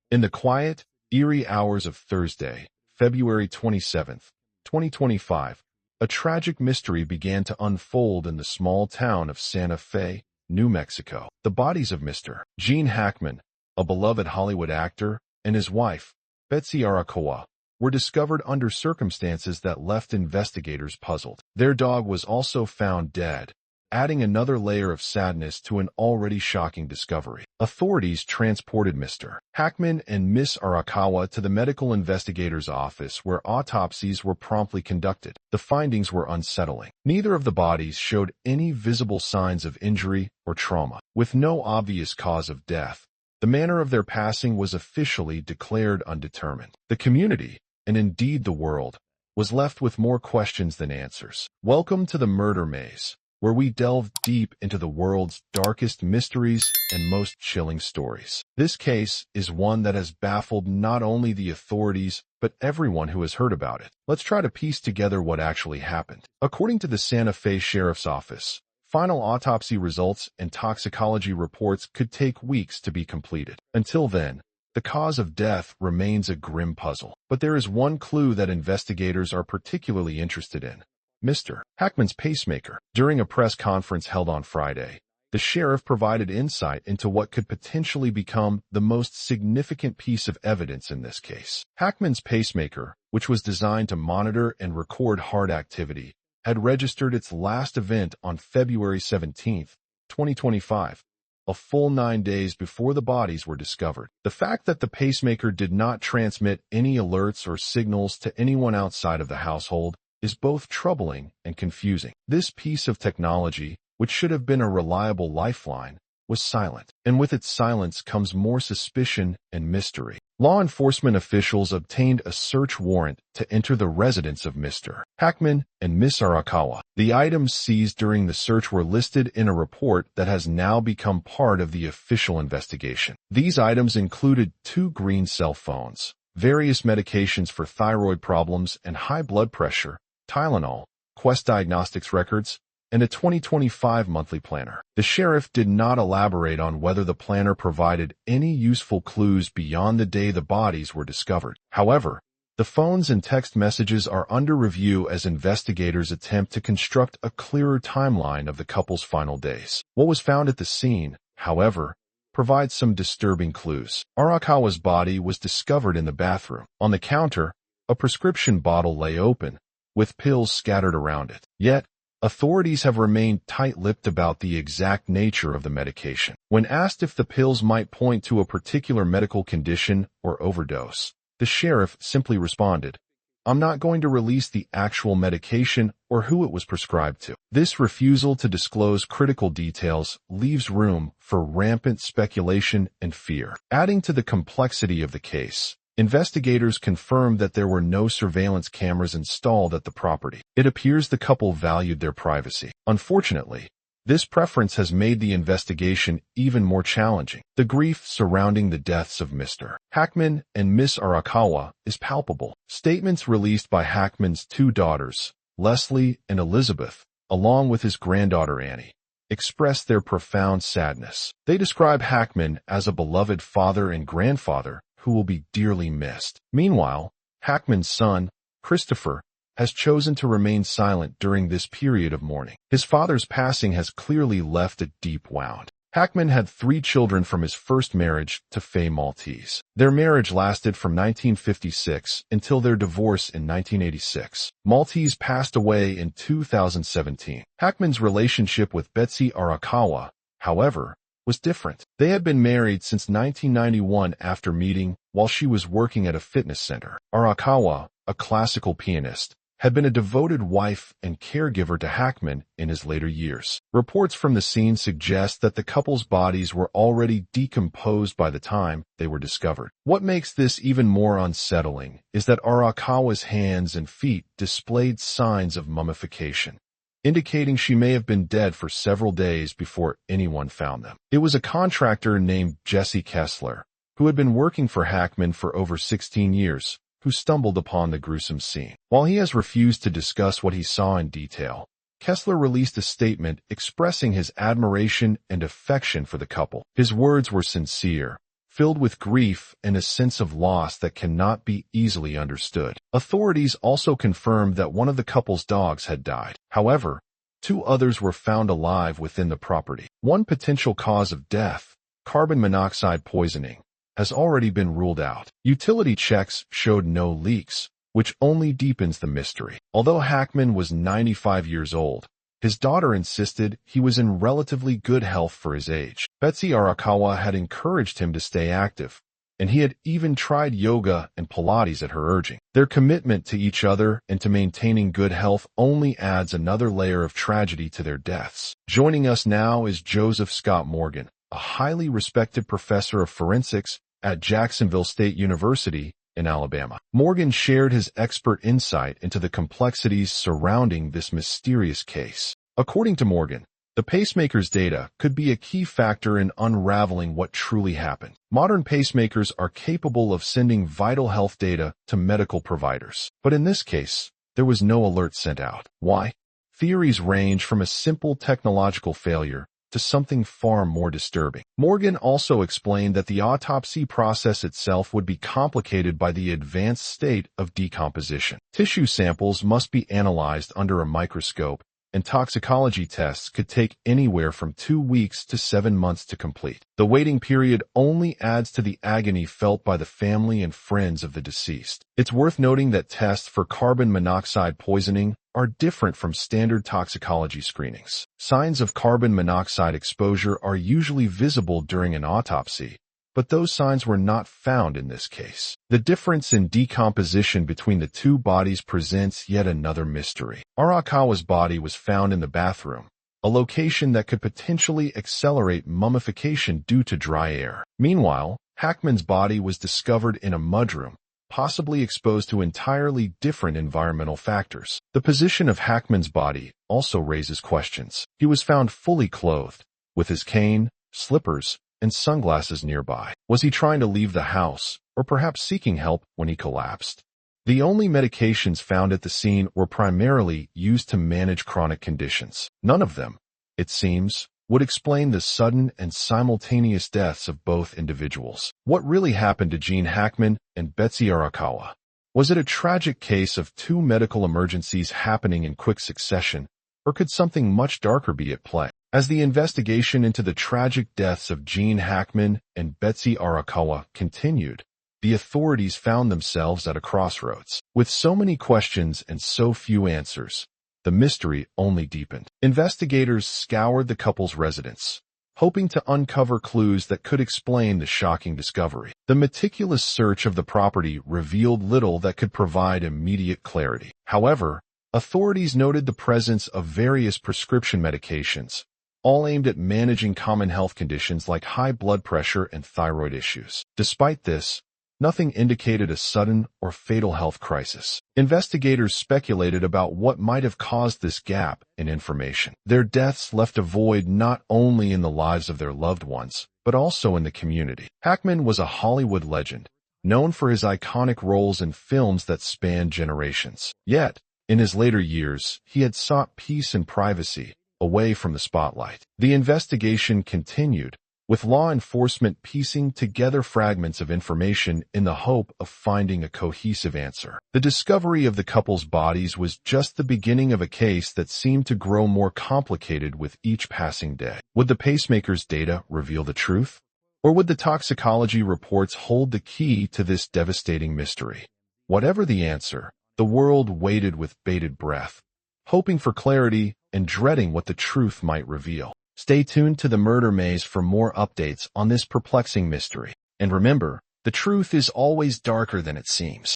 In the quiet, eerie hours of Thursday, February 27, 2025, a tragic mystery began to unfold in the small town of Santa Fe, New Mexico. The bodies of Mr. Gene Hackman, a beloved Hollywood actor, and his wife, Betsy Arakawa, were discovered under circumstances that left investigators puzzled. Their dog was also found dead, adding another layer of sadness to an already shocking discovery. Authorities transported Mr. Hackman and Miss Arakawa to the medical investigator's office where autopsies were promptly conducted. The findings were unsettling. Neither of the bodies showed any visible signs of injury or trauma. With no obvious cause of death, the manner of their passing was officially declared undetermined. The community, and indeed the world, was left with more questions than answers. Welcome to the Murder Maze, where we delve deep into the world's darkest mysteries and most chilling stories. This case is one that has baffled not only the authorities, but everyone who has heard about it. Let's try to piece together what actually happened. According to the Santa Fe Sheriff's Office, final autopsy results and toxicology reports could take weeks to be completed. Until then, the cause of death remains a grim puzzle. But there is one clue that investigators are particularly interested in: Mr. Hackman's pacemaker. During a press conference held on Friday, the sheriff provided insight into what could potentially become the most significant piece of evidence in this case. Hackman's pacemaker, which was designed to monitor and record heart activity, had registered its last event on February 17, 2025, a full 9 days before the bodies were discovered. The fact that the pacemaker did not transmit any alerts or signals to anyone outside of the household is both troubling and confusing. This piece of technology, which should have been a reliable lifeline, was silent. And with its silence comes more suspicion and mystery. Law enforcement officials obtained a search warrant to enter the residence of Mr. Hackman and Miss Arakawa. The items seized during the search were listed in a report that has now become part of the official investigation. These items included 2 green cell phones, various medications for thyroid problems and high blood pressure, Tylenol, Quest Diagnostics records, and a 2025 monthly planner. The sheriff did not elaborate on whether the planner provided any useful clues beyond the day the bodies were discovered. However, the phones and text messages are under review as investigators attempt to construct a clearer timeline of the couple's final days. What was found at the scene, however, provides some disturbing clues. Arakawa's body was discovered in the bathroom. On the counter, a prescription bottle lay open, with pills scattered around it. Yet, authorities have remained tight-lipped about the exact nature of the medication. When asked if the pills might point to a particular medical condition or overdose, the sheriff simply responded, "I'm not going to release the actual medication or who it was prescribed to." This refusal to disclose critical details leaves room for rampant speculation and fear. Adding to the complexity of the case, investigators confirmed that there were no surveillance cameras installed at the property. It appears the couple valued their privacy. Unfortunately, this preference has made the investigation even more challenging. The grief surrounding the deaths of Mr. Hackman and Miss Arakawa is palpable. Statements released by Hackman's 2 daughters, Leslie and Elizabeth, along with his granddaughter Annie, express their profound sadness. They describe Hackman as a beloved father and grandfather who will be dearly missed. Meanwhile, Hackman's son, Christopher, has chosen to remain silent during this period of mourning. His father's passing has clearly left a deep wound. Hackman had 3 children from his first marriage to Faye Maltese. Their marriage lasted from 1956 until their divorce in 1986. Maltese passed away in 2017. Hackman's relationship with Betsy Arakawa, however, was different. They had been married since 1991 after meeting while she was working at a fitness center. Arakawa, a classical pianist, had been a devoted wife and caregiver to Hackman in his later years. Reports from the scene suggest that the couple's bodies were already decomposed by the time they were discovered. What makes this even more unsettling is that Arakawa's hands and feet displayed signs of mummification, indicating she may have been dead for several days before anyone found them. It was a contractor named Jesse Kessler, who had been working for Hackman for over 16 years, who stumbled upon the gruesome scene. While he has refused to discuss what he saw in detail, Kessler released a statement expressing his admiration and affection for the couple. His words were sincere, filled with grief and a sense of loss that cannot be easily understood. Authorities also confirmed that one of the couple's dogs had died. However, 2 others were found alive within the property. One potential cause of death, carbon monoxide poisoning, has already been ruled out. Utility checks showed no leaks, which only deepens the mystery. Although Hackman was 95 years old, his daughter insisted he was in relatively good health for his age. Betsy Arakawa had encouraged him to stay active, and he had even tried yoga and Pilates at her urging. Their commitment to each other and to maintaining good health only adds another layer of tragedy to their deaths. Joining us now is Joseph Scott Morgan, a highly respected professor of forensics at Jacksonville State University in Alabama. Morgan shared his expert insight into the complexities surrounding this mysterious case. According to Morgan, the pacemaker's data could be a key factor in unraveling what truly happened. Modern pacemakers are capable of sending vital health data to medical providers. But in this case, there was no alert sent out. Why? Theories range from a simple technological failure to something far more disturbing. Morgan also explained that the autopsy process itself would be complicated by the advanced state of decomposition. Tissue samples must be analyzed under a microscope, and toxicology tests could take anywhere from 2 weeks to 7 months to complete. The waiting period only adds to the agony felt by the family and friends of the deceased. It's worth noting that tests for carbon monoxide poisoning are different from standard toxicology screenings. Signs of carbon monoxide exposure are usually visible during an autopsy, but those signs were not found in this case. The difference in decomposition between the 2 bodies presents yet another mystery. Arakawa's body was found in the bathroom, a location that could potentially accelerate mummification due to dry air. Meanwhile, Hackman's body was discovered in a mudroom, possibly exposed to entirely different environmental factors. The position of Hackman's body also raises questions. He was found fully clothed, with his cane, slippers, and sunglasses nearby. Was he trying to leave the house, or perhaps seeking help when he collapsed? The only medications found at the scene were primarily used to manage chronic conditions. None of them, it seems, would explain the sudden and simultaneous deaths of both individuals. What really happened to Gene Hackman and Betsy Arakawa? Was it a tragic case of 2 medical emergencies happening in quick succession, or could something much darker be at play? As the investigation into the tragic deaths of Gene Hackman and Betsy Arakawa continued, the authorities found themselves at a crossroads. With so many questions and so few answers, the mystery only deepened. Investigators scoured the couple's residence, hoping to uncover clues that could explain the shocking discovery. The meticulous search of the property revealed little that could provide immediate clarity. However, authorities noted the presence of various prescription medications, all aimed at managing common health conditions like high blood pressure and thyroid issues. Despite this, nothing indicated a sudden or fatal health crisis. Investigators speculated about what might have caused this gap in information. Their deaths left a void not only in the lives of their loved ones, but also in the community. Hackman was a Hollywood legend, known for his iconic roles in films that spanned generations. Yet, in his later years, he had sought peace and privacy, away from the spotlight. The investigation continued, with law enforcement piecing together fragments of information in the hope of finding a cohesive answer. The discovery of the couple's bodies was just the beginning of a case that seemed to grow more complicated with each passing day. Would the pacemaker's data reveal the truth? Or would the toxicology reports hold the key to this devastating mystery? Whatever the answer, the world waited with bated breath, hoping for clarity and dreading what the truth might reveal. Stay tuned to the Murder Maze for more updates on this perplexing mystery. And remember, the truth is always darker than it seems.